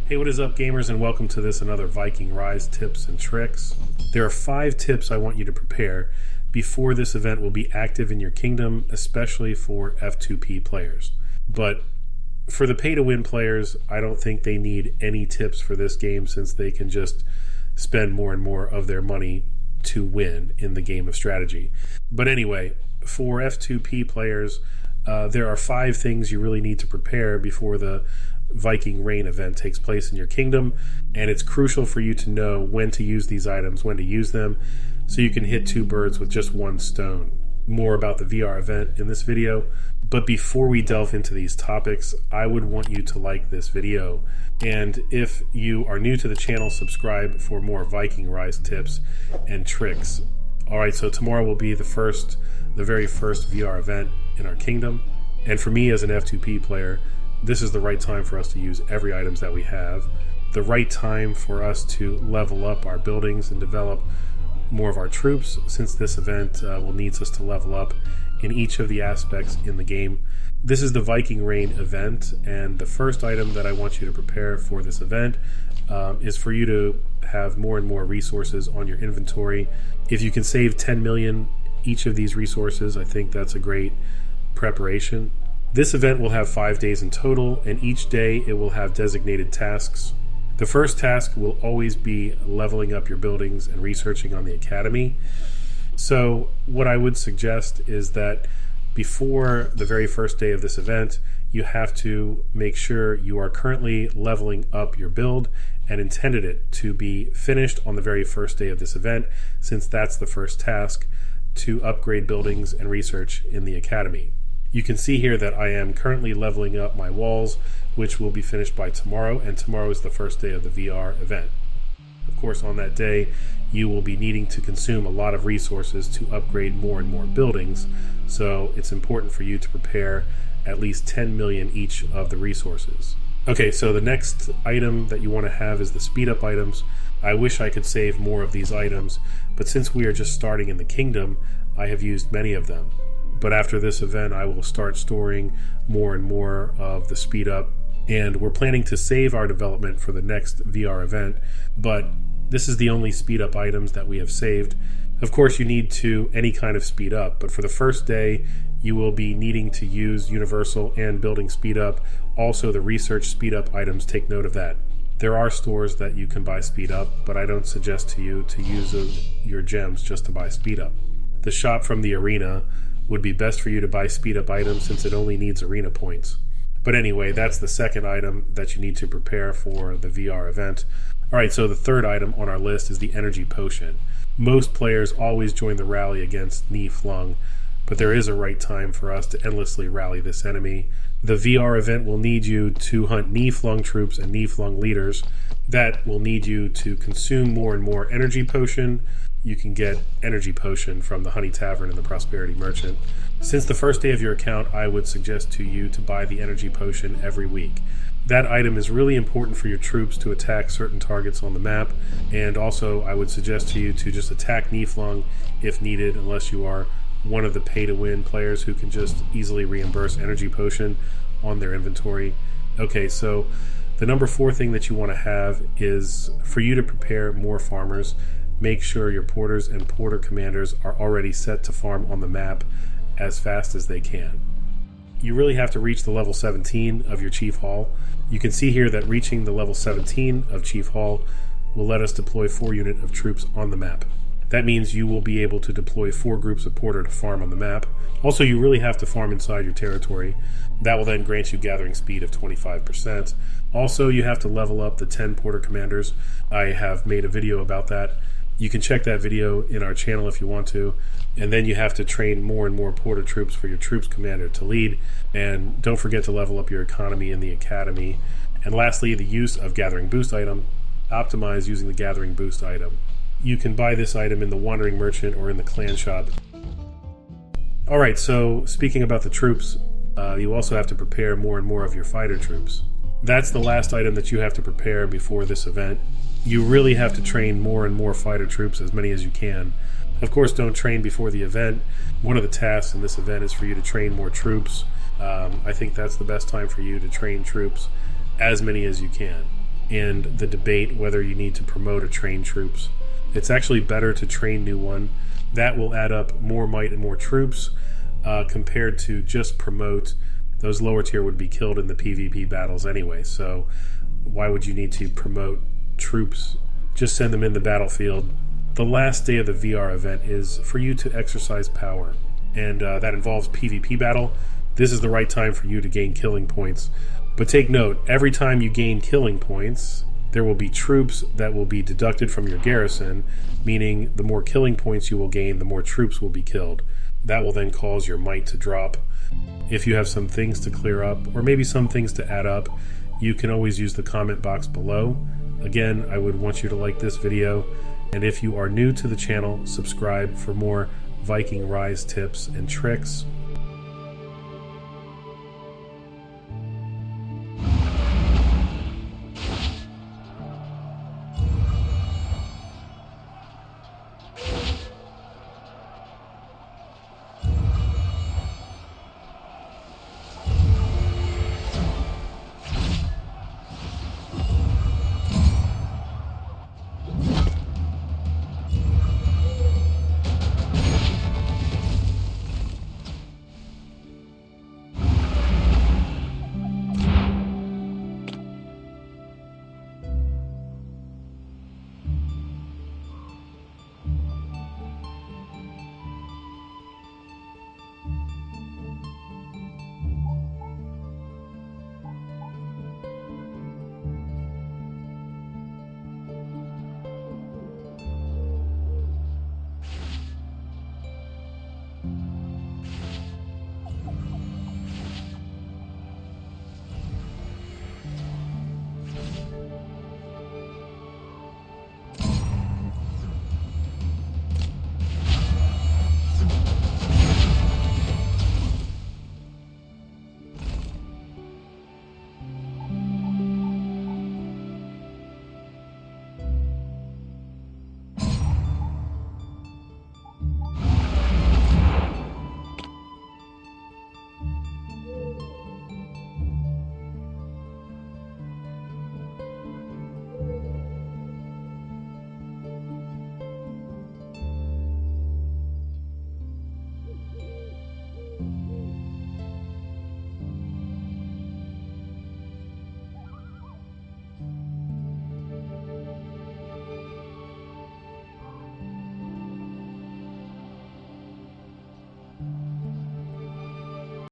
Hey, what is up, gamers, and welcome to another Viking Rise tips and tricks. There are 5 tips I want you to prepare before this event will be active in your kingdom, especially for F2P players. But for the pay-to-win players, I don't think they need any tips for this game, since they can just spend more and more of their money to win in the game of strategy. But anyway, for F2P players, there are 5 things you really need to prepare before the Viking Reign event takes place in your kingdom, and it's crucial for you to know when to use these items, when to use them, so you can hit 2 birds with just 1 stone. More about the VR event in this video, but before we delve into these topics, I would want you to like this video, and if you are new to the channel, subscribe for more Viking Rise tips and tricks. Alright, so tomorrow will be the very first VR event in our kingdom, and for me as an F2P player, this is the right time for us to use every items that we have, the right time for us to level up our buildings and develop more of our troops, since this event will need us to level up in each of the aspects in the game. This is the Viking Reign event, and the first item that I want you to prepare for this event is for you to have more and more resources on your inventory. If you can save 10 million each of these resources, I think that's a great preparation. This event will have 5 days in total, and each day it will have designated tasks. The first task will always be leveling up your buildings and researching on the academy. So what I would suggest is that before the very first day of this event, you have to make sure you are currently leveling up your build and intended it to be finished on the very first day of this event, since that's the first task, to upgrade buildings and research in the academy. You can see here that I am currently leveling up my walls, which will be finished by tomorrow, and tomorrow is the first day of the VR event. Of course, on that day, you will be needing to consume a lot of resources to upgrade more and more buildings, so it's important for you to prepare at least 10 million each of the resources. Okay, so the next item that you want to have is the speed up items. I wish I could save more of these items, but since we are just starting in the kingdom, I have used many of them. But after this event, I will start storing more and more of the speed up, and we're planning to save our development for the next VR event, but this is the only speed up items that we have saved. Of course, you need any kind of speed up, but for the first day, you will be needing to use universal and building speed up. Also, the research speed up items, take note of that. There are stores that you can buy speed up, but I don't suggest to you to use your gems just to buy speed up. The shop from the arena would be best for you to buy speed up items, since it only needs arena points. But anyway, that's the second item that you need to prepare for the VR event. Alright, so the third item on our list is the energy potion. Most players always join the rally against knee flung, but there is a right time for us to endlessly rally this enemy. The VR event will need you to hunt knee flung troops and knee flung leaders. That will need you to consume more and more energy potion. You can get energy potion from the Honey Tavern and the Prosperity Merchant. Since the first day of your account, I would suggest to you to buy the energy potion every week. That item is really important for your troops to attack certain targets on the map, and also I would suggest to you to just attack Knee-Flung if needed, unless you are one of the pay-to-win players who can just easily reimburse energy potion on their inventory. Okay, so the number 4 thing that you want to have is for you to prepare more farmers. Make sure your porters and porter commanders are already set to farm on the map as fast as they can. You really have to reach the level 17 of your Chief Hall. You can see here that reaching the level 17 of Chief Hall will let us deploy 4 units of troops on the map. That means you will be able to deploy 4 groups of porter to farm on the map. Also, you really have to farm inside your territory. That will then grant you gathering speed of 25%. Also, you have to level up the 10 porter commanders. I have made a video about that. You can check that video in our channel if you want to. And then you have to train more and more porter troops for your troops commander to lead. And don't forget to level up your economy in the academy. And lastly, the use of gathering boost item. Optimize using the gathering boost item. You can buy this item in the Wandering Merchant or in the clan shop. Alright, so speaking about the troops, you also have to prepare more and more of your fighter troops. That's the last item that you have to prepare before this event. You really have to train more and more fighter troops, as many as you can. Of course, don't train before the event. One of the tasks in this event is for you to train more troops. I think that's the best time for you to train troops, as many as you can. and the debate whether you need to promote or train troops. It's actually better to train new one. That will add up more might and more troops compared to just promote. Those lower tier would be killed in the PvP battles anyway, so why would you need to promote troops? Just send them in the battlefield. The last day of the VR event is for you to exercise power, and that involves PvP battle. This is the right time for you to gain killing points. But take note, every time you gain killing points, there will be troops that will be deducted from your garrison, meaning the more killing points you will gain, the more troops will be killed. That will then cause your might to drop. If you have some things to clear up, or maybe some things to add up, you can always use the comment box below. Again, I would want you to like this video, and if you are new to the channel, subscribe for more Viking Rise tips and tricks.